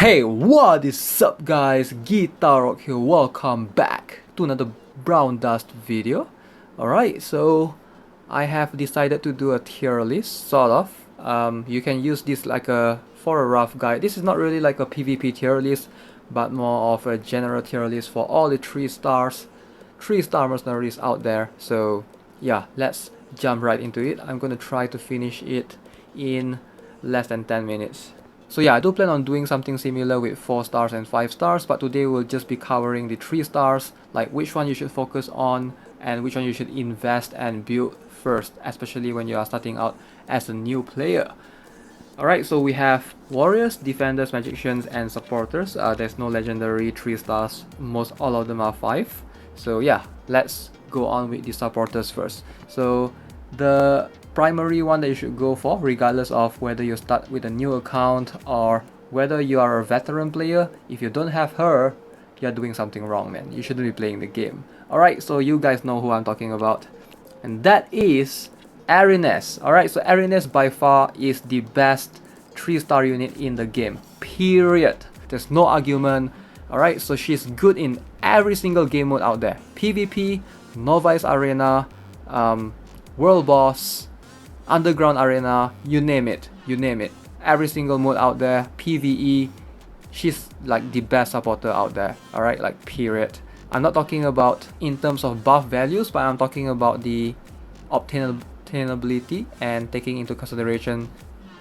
Hey, what is up guys? Guitar Rock here, welcome back to another Brown Dust video. Alright, so I have decided to do a tier list, sort of. You can use this like for a rough guide. This is not really like a PvP tier list, but more of a general tier list for all the 3-star mercenaries out there. So yeah, let's jump right into it. I'm gonna try to finish it in less than 10 minutes. So yeah, I do plan on doing something similar with 4 stars and 5 stars, but today we'll just be covering the 3 stars, like which one you should focus on and which one you should invest and build first, especially when you are starting out as a new player. Alright, so we have warriors, defenders, magicians, and supporters. There's no legendary 3 stars, most all of them are 5. So yeah, let's go on with the supporters first. So the primary one that you should go for, regardless of whether you start with a new account or whether you are a veteran player, if you don't have her, you're doing something wrong, man. You shouldn't be playing the game. Alright, so you guys know who I'm talking about. And that is Ashe. Alright, so Ashe by far is the best 3-star unit in the game. Period. There's no argument. Alright, so she's good in every single game mode out there. PvP, Novice Arena, World Boss, Underground Arena, you name it. Every single mode out there, PvE, she's like the best supporter out there. Alright, like period. I'm not talking about in terms of buff values, but I'm talking about the obtainability and taking into consideration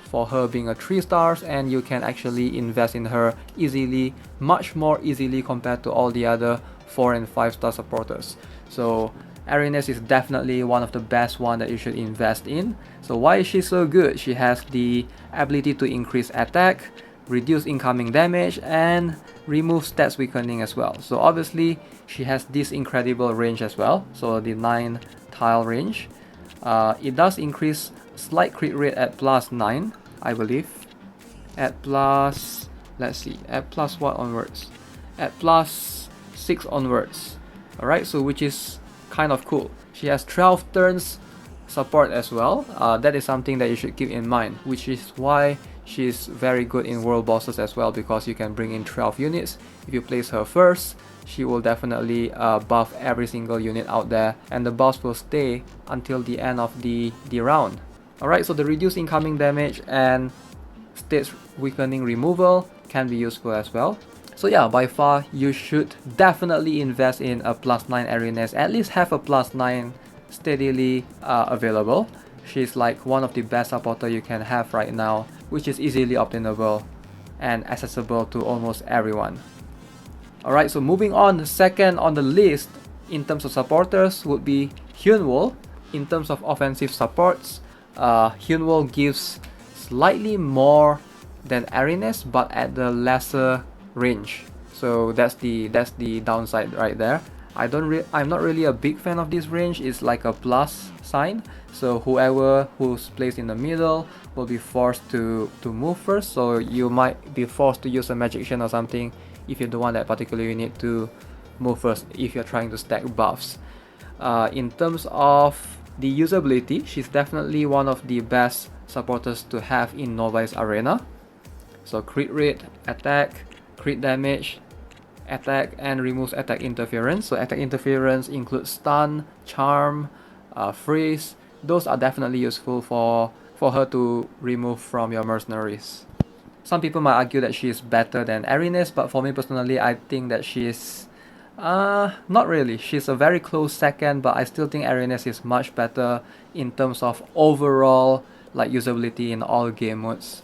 for her being a 3 stars, and you can actually invest in her easily, much more easily compared to all the other 4 and 5 star supporters. So Ashe is definitely one of the best one that you should invest in. So why is she so good? She has the ability to increase attack, reduce incoming damage, and remove stats weakening as well. So obviously she has this incredible range as well, so the 9 tile range. It does increase slight crit rate at +9, I believe. At plus, let's see, at plus what onwards? At +6 onwards. Alright, so which is kind of cool. She has 12 turns support as well. That is something that you should keep in mind, which is why she's very good in world bosses as well, because you can bring in 12 units. If you place her first, she will definitely buff every single unit out there, and the boss will stay until the end of the round. Alright, so the reduced incoming damage and stats weakening removal can be useful as well. So yeah, by far you should definitely invest in a +9 Ashe, at least have a +9 steadily available. She's like one of the best supporter you can have right now, which is easily obtainable and accessible to almost everyone. Alright, so moving on, second on the list in terms of supporters would be Hyunwoo. In terms of offensive supports, Hyunwoo gives slightly more than Ashe, but at the lesser range. So that's the downside right there. I'm not really a big fan of this range. It's like a plus sign, so whoever who's placed in the middle will be forced to move first. So you might be forced to use a magician or something if you don't want that particular unit to move first, if you're trying to stack buffs. In terms of the usability, she's definitely one of the best supporters to have in Novice Arena. So crit rate, attack, crit damage, attack, and removes attack interference. So attack interference includes stun, charm, freeze. Those are definitely useful for her to remove from your mercenaries. Some people might argue that she is better than Ashe, but for me personally, I think that she's not really. She's a very close second, but I still think Ashe is much better in terms of overall like usability in all game modes.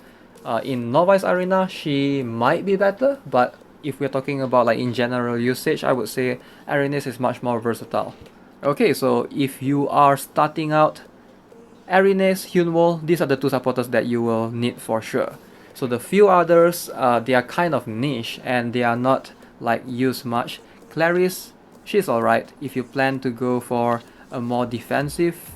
In Novice Arena, she might be better, but if we're talking about like in general usage, I would say Ashe is much more versatile. Okay, so if you are starting out, Ashe, Hyunwoo, these are the 2 supporters that you will need for sure. So the few others, they are kind of niche and they are not like used much. Clarice, she's alright. If you plan to go for a more defensive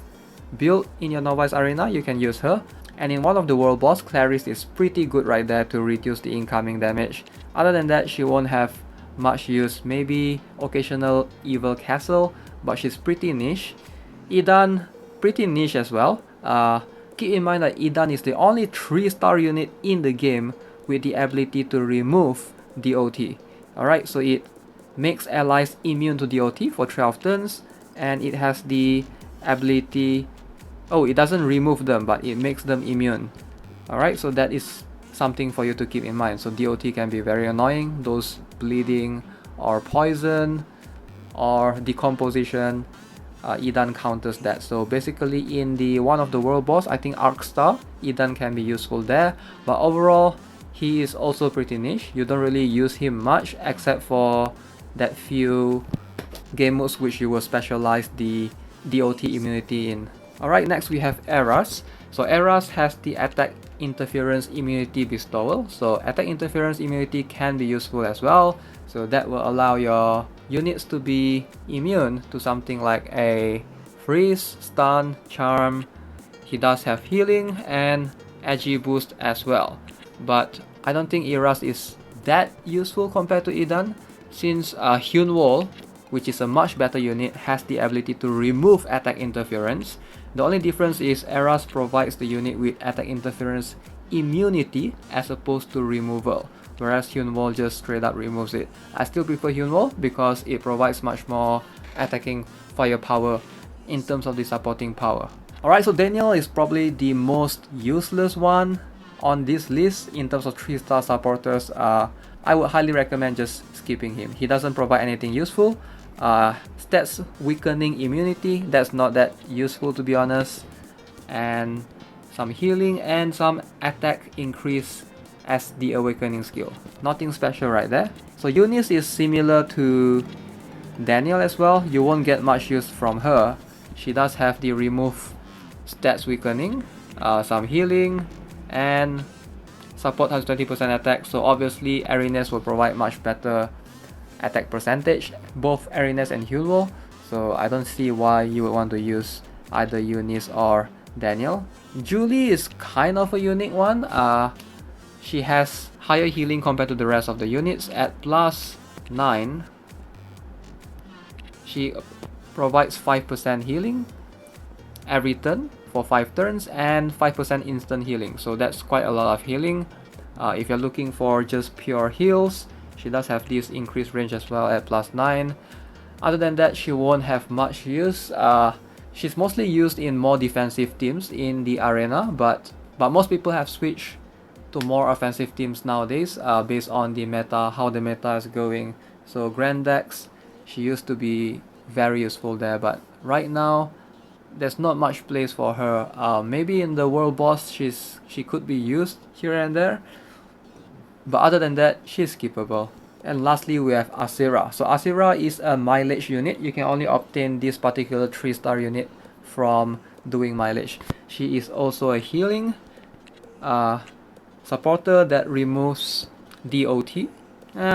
build in your Novice Arena, you can use her. And in one of the world boss, Clarice is pretty good right there to reduce the incoming damage. Other than that, she won't have much use. Maybe occasional evil castle, but she's pretty niche. Idan, pretty niche as well. Keep in mind that Idan is the only 3-star unit in the game with the ability to remove DOT. Alright, so it makes allies immune to DOT for 12 turns, and it has the ability, oh, it doesn't remove them, but it makes them immune. Alright, so that is something for you to keep in mind. So DOT can be very annoying, those bleeding or poison or decomposition. Edan counters that. So basically in the one of the world boss, I think Arc Star, Edan can be useful there, but overall he is also pretty niche. You don't really use him much except for that few game modes which you will specialize the DOT immunity in. Alright, next we have Eras. So Eras has the attack interference immunity bestowal. So attack interference immunity can be useful as well. So that will allow your units to be immune to something like a freeze, stun, charm. He does have healing and edgy boost as well. But I don't think Eras is that useful compared to Edan, since Hyun Wall, which is a much better unit, has the ability to remove attack interference. The only difference is Eras provides the unit with attack interference immunity as opposed to removal, whereas Hyun Wall just straight up removes it. I still prefer Hyun Wall because it provides much more attacking firepower in terms of the supporting power. Alright, so Daniel is probably the most useless one on this list in terms of 3-star supporters. I would highly recommend just skipping him. He doesn't provide anything useful. Stats weakening immunity, that's not that useful to be honest, and some healing and some attack increase as the awakening skill. Nothing special right there. So Eunice is similar to Daniel as well. You won't get much use from her. She does have the remove stats weakening, some healing, and support has 20% attack. So obviously Arenas will provide much better attack percentage, both Arenas and Hyunwoo. So I don't see why you would want to use either Eunice or Daniel. Julie is kind of a unique one. She has higher healing compared to the rest of the units. At +9, she provides 5% healing every turn for 5 turns and 5% instant healing. So that's quite a lot of healing. If you're looking for just pure heals, she does have this increased range as well at +9. Other than that, she won't have much use. She's mostly used in more defensive teams in the arena, but most people have switched to more offensive teams nowadays based on the meta, how the meta is going. So Grand Dex, she used to be very useful there, but right now there's not much place for her. Maybe in the world boss she could be used here and there, but other than that she's skippable. And lastly we have Asira. So Asira is a mileage unit. You can only obtain this particular 3-star unit from doing mileage. She is also a healing supporter that removes DOT.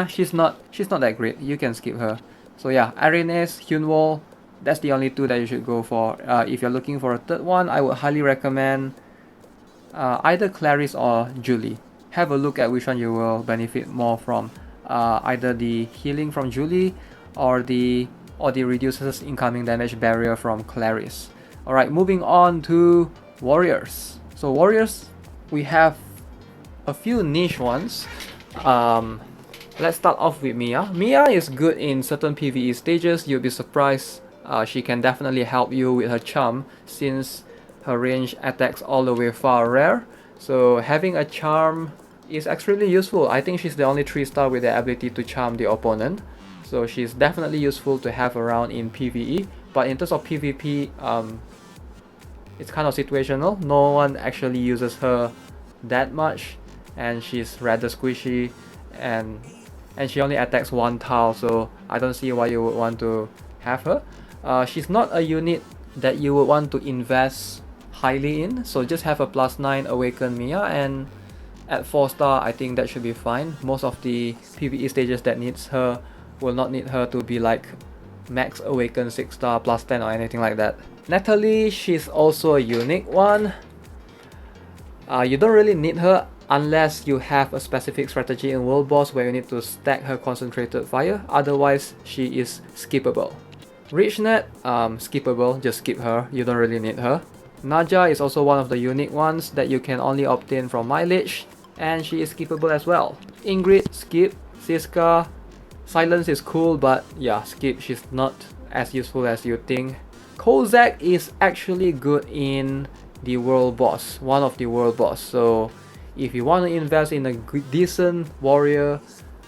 She's not that great. You can skip her. So yeah, Arenas, Hyunwoo, that's the only two that you should go for. If you're looking for a third one, I would highly recommend either Clarice or Julie. Have a look at which one you will benefit more from. Either the healing from Julie or the reduces incoming damage barrier from Clarice. Alright, moving on to warriors. So warriors, we have a few niche ones. Let's start off with Mia. Mia is good in certain PvE stages. You'll be surprised. She can definitely help you with her charm since her range attacks all the way far rare. So having a charm is extremely useful. I think she's the only 3-star with the ability to charm the opponent. So she's definitely useful to have around in PvE. But in terms of PvP, it's kind of situational. No one actually uses her that much, and she's rather squishy, and she only attacks 1 tile, so I don't see why you would want to have her. She's not a unit that you would want to invest highly in, so just have a +9 awaken Mia, and at 4-star I think that should be fine. Most of the PvE stages that needs her will not need her to be like max awaken 6-star +10 or anything like that. Natalie, she's also a unique one. You don't really need her unless you have a specific strategy in World Boss where you need to stack her concentrated fire. Otherwise, she is skippable. Richnet, skippable, just skip her, you don't really need her. Naja is also one of the unique ones that you can only obtain from mileage. and she is skippable as well. Ingrid, skip. Siska, silence is cool, but yeah, skip. She's not as useful as you think. Kozak is actually good in the world boss, one of the world boss. So if you want to invest in a decent warrior,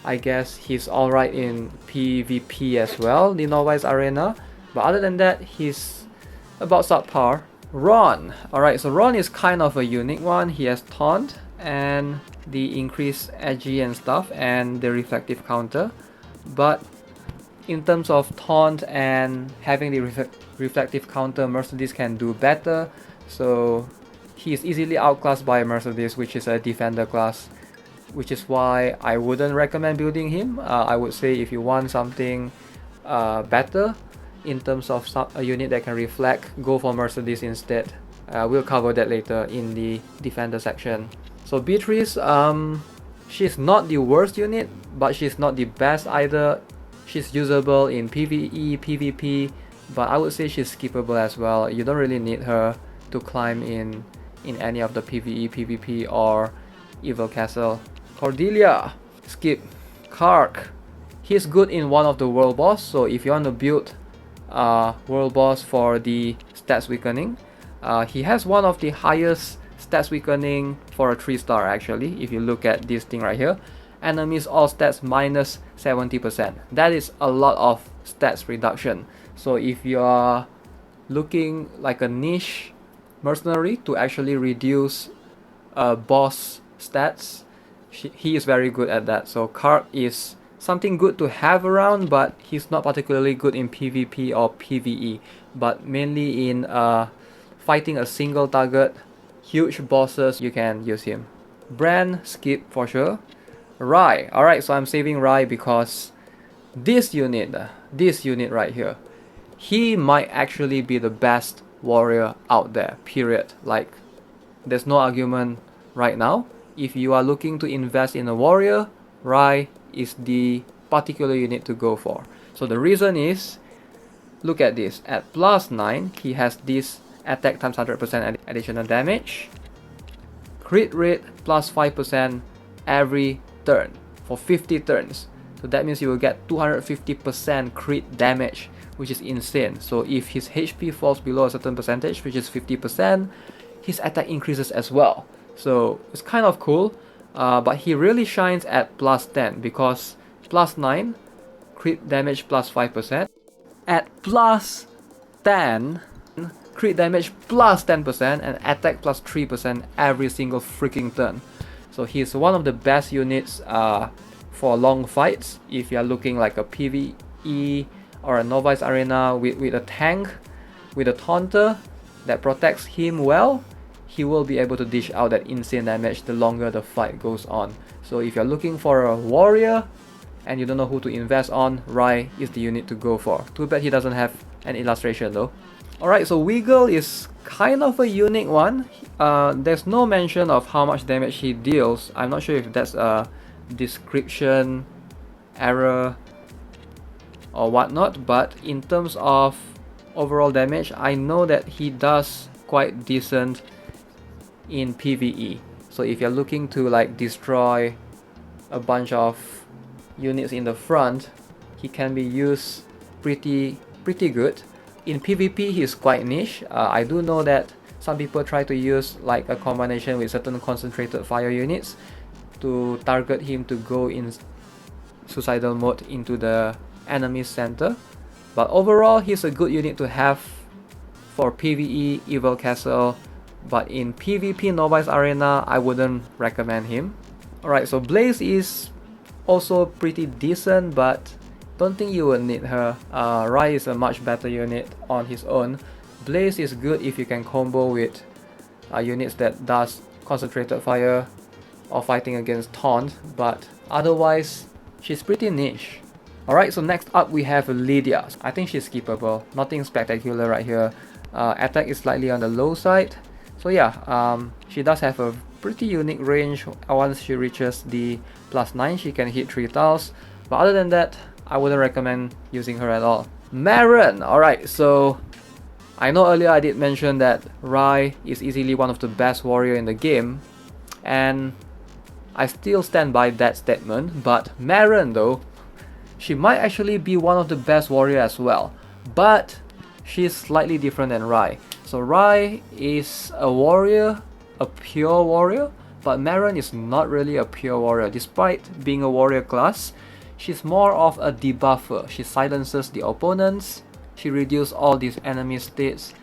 I guess he's alright in PvP as well, the Novice Arena. But other than that, he's about subpar. Ron. Alright, so Ron is kind of a unique one. He has taunt and the increased edgy and stuff and the reflective counter. But in terms of taunt and having the reflective counter, Mercedes can do better. So he is easily outclassed by Mercedes, which is a defender class, which is why I wouldn't recommend building him. I would say if you want something better in terms of a unit that can reflect, go for Mercedes instead. We'll cover that later in the defender section. So Beatrice, she's not the worst unit, but she's not the best either. She's usable in PvE, PvP, but I would say she's skippable as well. You don't really need her to climb in any of the PvE, PvP or Evil Castle. Cordelia, skip. Kark, he's good in one of the world boss, so if you want to build world boss for the stats weakening, he has one of the highest stats weakening for a 3-star actually. If you look at this thing right here, enemies all stats minus 70%. That is a lot of stats reduction. So if you are looking like a niche mercenary to actually reduce boss stats, he is very good at that. So Kark is something good to have around, but he's not particularly good in PvP or PvE, but mainly in fighting a single target, huge bosses, you can use him. Bran, skip for sure. Rai, alright, so I'm saving Rai because this unit right here, he might actually be the best warrior out there, period. Like, there's no argument right now. If you are looking to invest in a warrior, Rai is the particular unit to go for. So the reason is, look at this, at +9, he has this attack times 100% additional damage, crit rate +5% every turn for 50 turns. So that means you will get 250% crit damage, which is insane. So if his HP falls below a certain percentage, which is 50%, his attack increases as well. So it's kind of cool, but he really shines at +10 because +9 crit damage +5%, at +10 crit damage +10% and attack +3% every single freaking turn. So he's one of the best units for long fights. If you're looking like a PvE or a Novice Arena with a tank, with a taunter that protects him well, he will be able to dish out that insane damage the longer the fight goes on. So if you're looking for a warrior and you don't know who to invest on, Rai is the unit to go for. Too bad he doesn't have an illustration though. Alright, so Wiggle is kind of a unique one. There's no mention of how much damage he deals. I'm not sure if that's a description error or whatnot, but in terms of overall damage, I know that he does quite decent in PvE. So if you're looking to like destroy a bunch of units in the front, he can be used pretty good. In PvP, he's quite niche. I do know that some people try to use like a combination with certain concentrated fire units to target him to go in suicidal mode into the enemy center. But overall, he's a good unit to have for PvE, Evil Castle. But in PvP Novice Arena, I wouldn't recommend him. Alright, so Blaze is also pretty decent, but don't think you will need her. Rai is a much better unit on his own. Blaze is good if you can combo with units that does concentrated fire or fighting against taunt, but otherwise she's pretty niche. Alright, so next up we have Lydia. I think she's skippable, nothing spectacular right here. Attack is slightly on the low side. So yeah, she does have a pretty unique range. Once she reaches the +9, she can hit 3 tiles. But other than that, I wouldn't recommend using her at all. Marin! Alright, so I know earlier I did mention that Rai is easily one of the best warrior in the game. And I still stand by that statement, but Maren though, she might actually be one of the best warrior as well, but she's slightly different than Rai. So Rai is a warrior, a pure warrior, but Maren is not really a pure warrior. Despite being a warrior class, she's more of a debuffer. She silences the opponents, she reduces all these enemy states,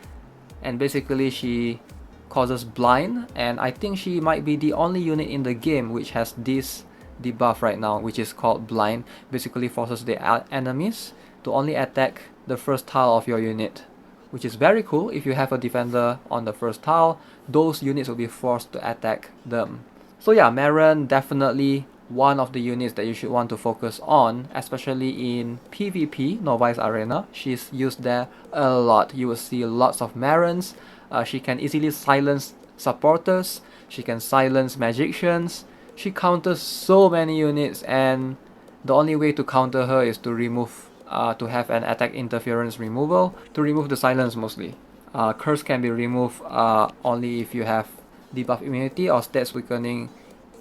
and basically she causes blind, and I think she might be the only unit in the game which has this debuff right now, which is called blind. Basically forces the enemies to only attack the first tile of your unit, which is very cool. If you have a defender on the first tile, those units will be forced to attack them. So yeah, Maren definitely one of the units that you should want to focus on, especially in PvP, Novice Arena. She's used there a lot. You will see lots of Marens. She can easily silence supporters, she can silence magicians, she counters so many units, and the only way to counter her is to remove, to have an attack interference removal, to remove the silence mostly. Curse can be removed only if you have debuff immunity or stats weakening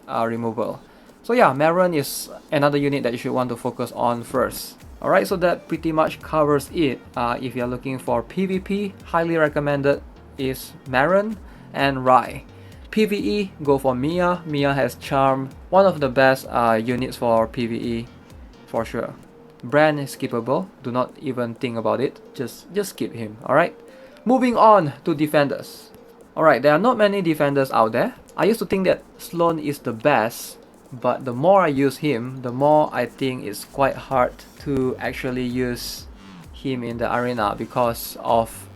removal. So yeah, Maren is another unit that you should want to focus on first. Alright, so that pretty much covers it. If you're looking for PvP, highly recommended is Maren and Rai. PvE, go for Mia. Mia has Charm, one of the best units for PvE for sure. Brand is skippable, do not even think about it, just skip him. Alright, moving on to defenders. Alright, there are not many defenders out there. I used to think that Sloan is the best, but the more I use him, the more I think it's quite hard to actually use him in the arena because of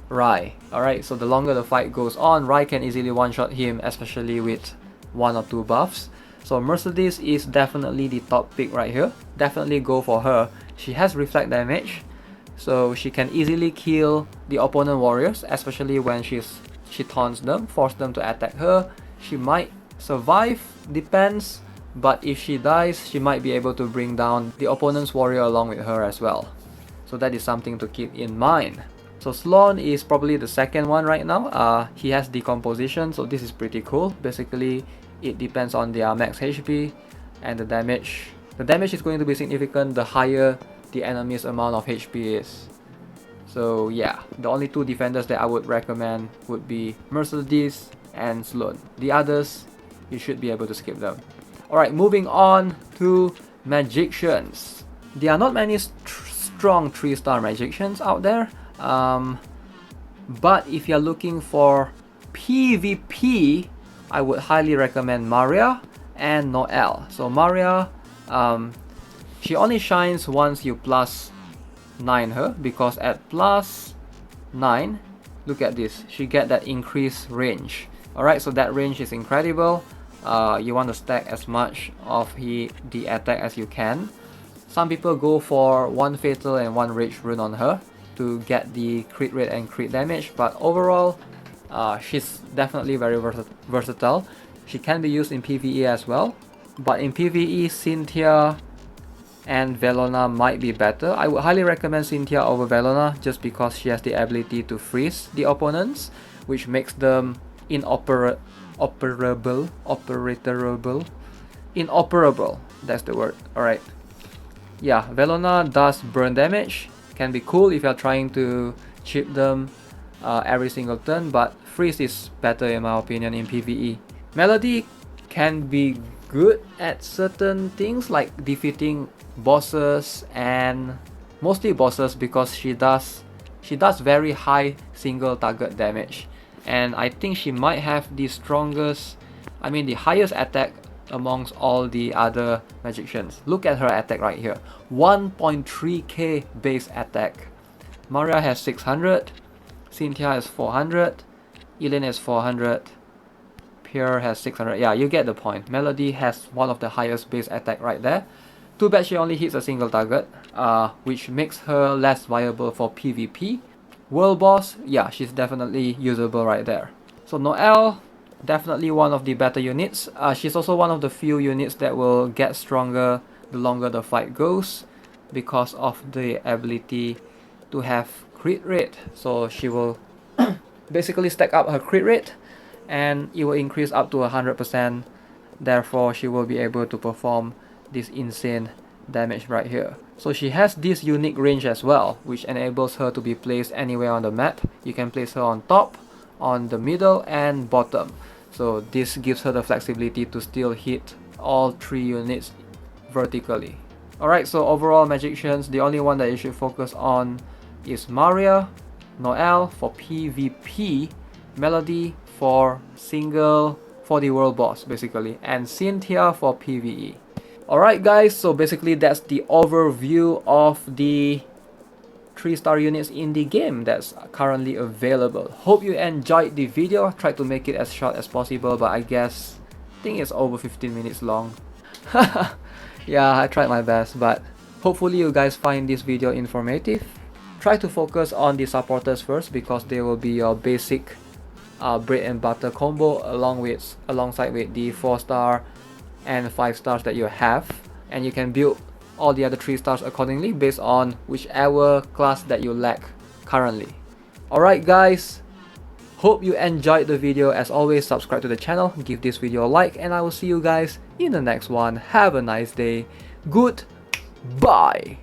Rai. Alright, so the longer the fight goes on, Rai can easily one-shot him, especially with 1 or 2 buffs. So Mercedes is definitely the top pick right here. Definitely go for her. She has reflect damage, so she can easily kill the opponent warriors, especially when she taunts them, force them to attack her. She might survive, depends, but if she dies, she might be able to bring down the opponent's warrior along with her as well. So that is something to keep in mind. So Sloan is probably the second one right now. He has decomposition, so this is pretty cool. Basically, it depends on their max HP and the damage. The damage is going to be significant the higher the enemy's amount of HP is. So yeah, the only 2 defenders that I would recommend would be Mercedes and Sloan. The others, you should be able to skip them. Alright, moving on to magicians. There are not many strong 3-star magicians out there. But if you're looking for PvP, I would highly recommend Maria and Noelle. So Maria, she only shines once you plus 9 her, because at plus 9, look at this, she get that increased range. Alright, so that range is incredible. You want to stack as much of the attack as you can. Some people go for 1 fatal and 1 rage rune on her to get the crit rate and crit damage, but overall she's definitely very versatile. She can be used in PvE as well, but in PvE Cynthia and Velona might be better. I would highly recommend Cynthia over Velona just because she has the ability to freeze the opponents, which makes them inoperable, that's the word. Alright, yeah, Velona does burn damage, can be cool if you're trying to chip them every single turn, but freeze is better in my opinion in PvE. Melody can be good at certain things like defeating bosses, and mostly bosses, because she does very high single target damage, and I think she might have the strongest, the highest attack amongst all the other magicians. Look at her attack right here, 1.3k base attack. Maria has 600, Cynthia has 400, Elaine has 400, Pierre has 600. Yeah, you get the point. Melody has one of the highest base attack right there. Too bad she only hits a single target, which makes her less viable for PvP. World boss, yeah, she's definitely usable right there. So Noelle, definitely one of the better units. She's also one of the few units that will get stronger the longer the fight goes, because of the ability to have crit rate. So she will basically stack up her crit rate, and it will increase up to 100% therefore she will be able to perform this insane damage right here. So she has this unique range as well, which enables her to be placed anywhere on the map. You can place her on top, on the middle, and bottom. So this gives her the flexibility to still hit all 3 units vertically. Alright, so overall magicians, the only one that you should focus on is Maria, Noelle for PvP, Melody for single for the world boss basically, and Cynthia for PvE. Alright guys, so basically that's the overview of the 3-star units in the game that's currently available. Hope you enjoyed the video. I tried to make it as short as possible, but I think it's over 15 minutes long. Yeah, I tried my best, but hopefully you guys find this video informative. Try to focus on the supporters first because they will be your basic bread and butter combo alongside with the 4-star and 5 stars that you have, and you can build all the other 3 stars accordingly based on whichever class that you lack currently. Alright guys, hope you enjoyed the video. As always, subscribe to the channel, give this video a like, and I will see you guys in the next one. Have a nice day. Goodbye.